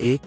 1: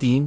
3: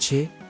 6: